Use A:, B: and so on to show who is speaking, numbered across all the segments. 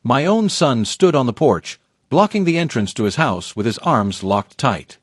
A: My own son stood on the porch, blocking the entrance to his house with his arms locked tight.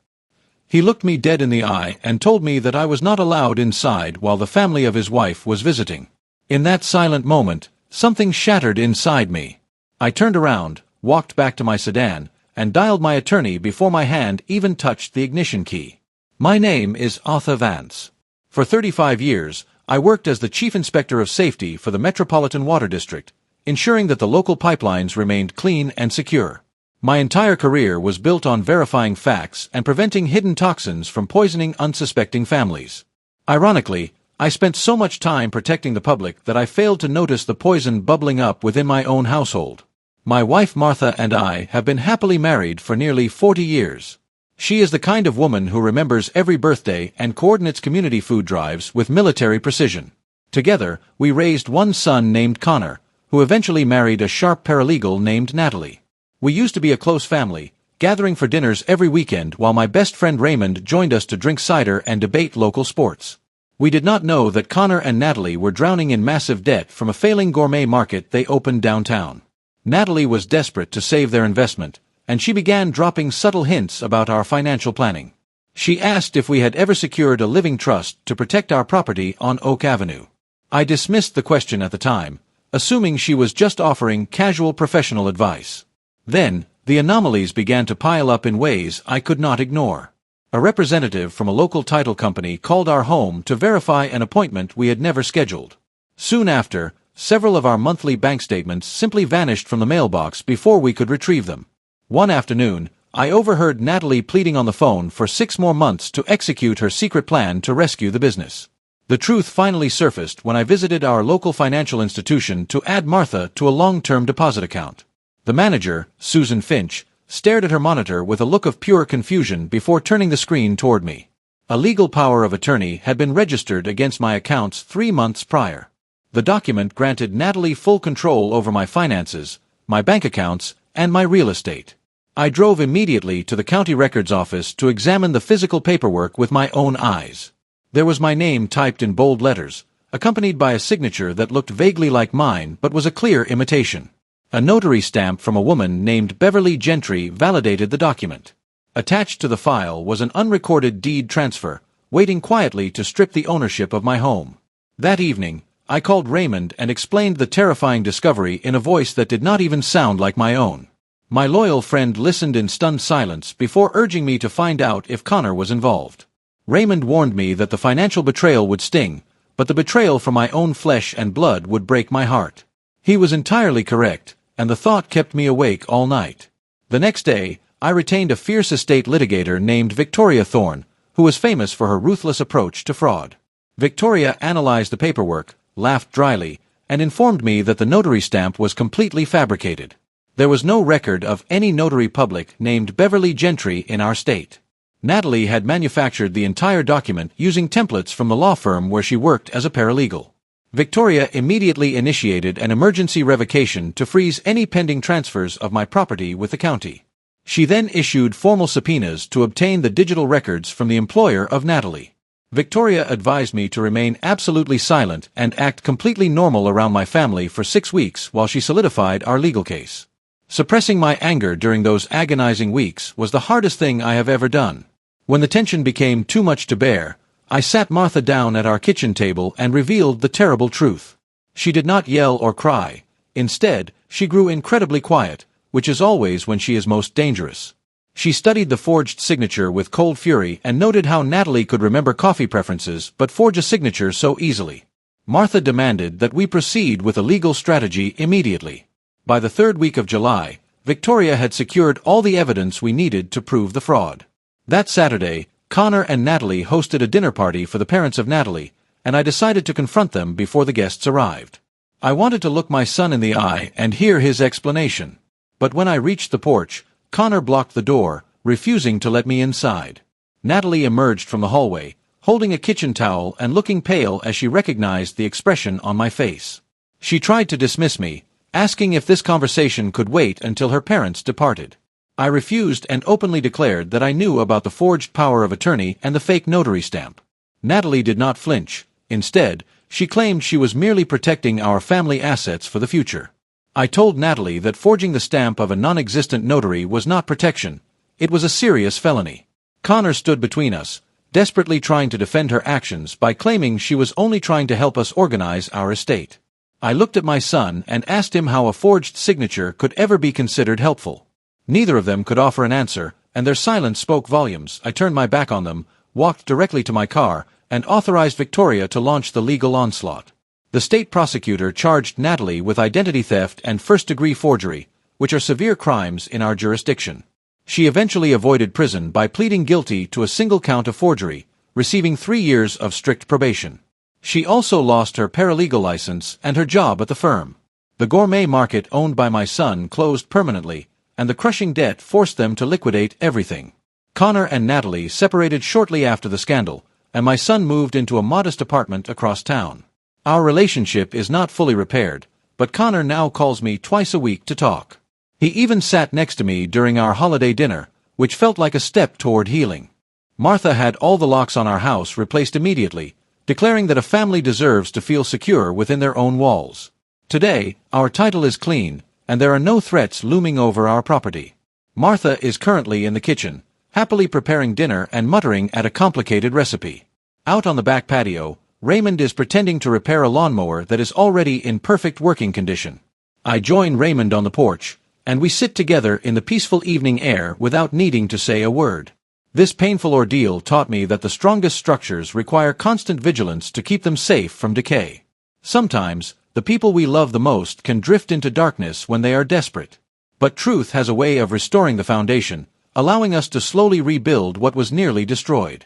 A: He looked me dead in the eye and told me that I was not allowed inside while the family of his wife was visiting. In that silent moment, something shattered inside me. I turned around, walked back to my sedan, and dialed my attorney before my hand even touched the ignition key. My name is Arthur Vance. For 35 years, I worked as the Chief Inspector of Safety for the Metropolitan Water District, ensuring that the local pipelines remained clean and secure. My entire career was built on verifying facts and preventing hidden toxins from poisoning unsuspecting families. Ironically, I spent so much time protecting the public that I failed to notice the poison bubbling up within my own household. My wife Martha and I have been happily married for nearly 40 years. She is the kind of woman who remembers every birthday and coordinates community food drives with military precision. Together, we raised one son named Connor, who eventually married a sharp paralegal named Natalie. We used to be a close family, gathering for dinners every weekend while my best friend Raymond joined us to drink cider and debate local sports. We did not know that Connor and Natalie were drowning in massive debt from a failing gourmet market they opened downtown. Natalie was desperate to save their investment, and she began dropping subtle hints about our financial planning. She asked if we had ever secured a living trust to protect our property on Oak Avenue. I dismissed the question at the time, assuming she was just offering casual professional advice. Then, the anomalies began to pile up in ways I could not ignore. A representative from a local title company called our home to verify an appointment we had never scheduled. Soon after, several of our monthly bank statements simply vanished from the mailbox before we could retrieve them. One afternoon, I overheard Natalie pleading on the phone for 6 more months to execute her secret plan to rescue the business. The truth finally surfaced when I visited our local financial institution to add Martha to a long-term deposit account. The manager, Susan Finch, stared at her monitor with a look of pure confusion before turning the screen toward me. A legal power of attorney had been registered against my accounts 3 months prior. The document granted Natalie full control over my finances, my bank accounts, and my real estate. I drove immediately to the county records office to examine the physical paperwork with my own eyes. There was my name typed in bold letters, accompanied by a signature that looked vaguely like mine but was a clear imitation. A notary stamp from a woman named Beverly Gentry validated the document. Attached to the file was an unrecorded deed transfer, waiting quietly to strip the ownership of my home. That evening, I called Raymond and explained the terrifying discovery in a voice that did not even sound like my own. My loyal friend listened in stunned silence before urging me to find out if Connor was involved. Raymond warned me that the financial betrayal would sting, but the betrayal from my own flesh and blood would break my heart. He was entirely correct, and the thought kept me awake all night. The next day, I retained a fierce estate litigator named Victoria Thorne, who was famous for her ruthless approach to fraud. Victoria analyzed the paperwork, laughed dryly, and informed me that the notary stamp was completely fabricated. There was no record of any notary public named Beverly Gentry in our state. Natalie had manufactured the entire document using templates from the law firm where she worked as a paralegal. Victoria immediately initiated an emergency revocation to freeze any pending transfers of my property with the county. She then issued formal subpoenas to obtain the digital records from the employer of Natalie. Victoria advised me to remain absolutely silent and act completely normal around my family for 6 weeks while she solidified our legal case. Suppressing my anger during those agonizing weeks was the hardest thing I have ever done. When the tension became too much to bear, I sat Martha down at our kitchen table and revealed the terrible truth. She did not yell or cry. Instead, she grew incredibly quiet, which is always when she is most dangerous. She studied the forged signature with cold fury and noted how Natalie could remember coffee preferences but forge a signature so easily. Martha demanded that we proceed with a legal strategy immediately. By the 3rd week of July, Victoria had secured all the evidence we needed to prove the fraud. That Saturday, Connor and Natalie hosted a dinner party for the parents of Natalie, and I decided to confront them before the guests arrived. I wanted to look my son in the eye and hear his explanation. But when I reached the porch, Connor blocked the door, refusing to let me inside. Natalie emerged from the hallway, holding a kitchen towel and looking pale as she recognized the expression on my face. She tried to dismiss me, asking if this conversation could wait until her parents departed. I refused and openly declared that I knew about the forged power of attorney and the fake notary stamp. Natalie did not flinch. Instead, she claimed she was merely protecting our family assets for the future. I told Natalie that forging the stamp of a non-existent notary was not protection. It was a serious felony. Connor stood between us, desperately trying to defend her actions by claiming she was only trying to help us organize our estate. I looked at my son and asked him how a forged signature could ever be considered helpful. Neither of them could offer an answer, and their silence spoke volumes. I turned my back on them, walked directly to my car, and authorized Victoria to launch the legal onslaught. The state prosecutor charged Natalie with identity theft and first-degree forgery, which are severe crimes in our jurisdiction. She eventually avoided prison by pleading guilty to a single count of forgery, receiving 3 years of strict probation. She also lost her paralegal license and her job at the firm. The gourmet market owned by my son closed permanently, and the crushing debt forced them to liquidate everything. Connor and Natalie separated shortly after the scandal, and my son moved into a modest apartment across town. Our relationship is not fully repaired, but Connor now calls me twice a week to talk. He even sat next to me during our holiday dinner, which felt like a step toward healing. Martha had all the locks on our house replaced immediately, declaring that a family deserves to feel secure within their own walls. Today, our title is clean, and there are no threats looming over our property. Martha is currently in the kitchen, happily preparing dinner and muttering at a complicated recipe. Out on the back patio, Raymond is pretending to repair a lawnmower that is already in perfect working condition. I join Raymond on the porch, and we sit together in the peaceful evening air without needing to say a word. This painful ordeal taught me that the strongest structures require constant vigilance to keep them safe from decay. Sometimes, the people we love the most can drift into darkness when they are desperate. But truth has a way of restoring the foundation, allowing us to slowly rebuild what was nearly destroyed.